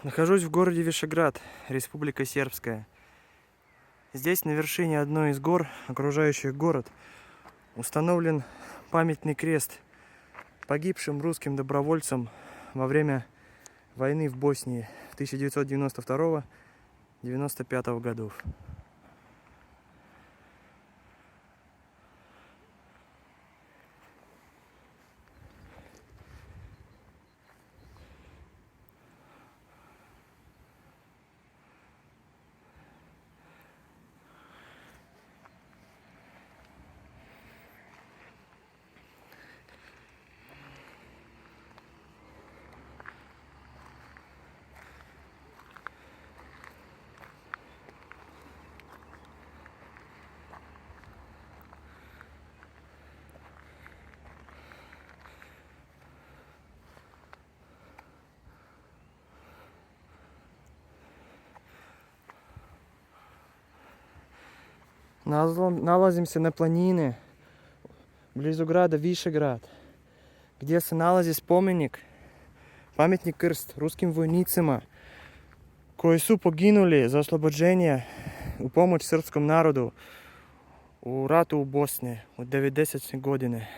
Нахожусь в городе Вишеград, Республика Сербская. Здесь, на вершине одной из гор, окружающих город, установлен памятный крест погибшим русским добровольцам во время войны в Боснии в 1992-1995 годов. Налазимся на планины близу града Вишеград, где се nalazi pamятник krst ruskim vojnicima koji su poginuli za oslobođenje u pomoć srpskom narodu u ratu u Bosni od 90. godine.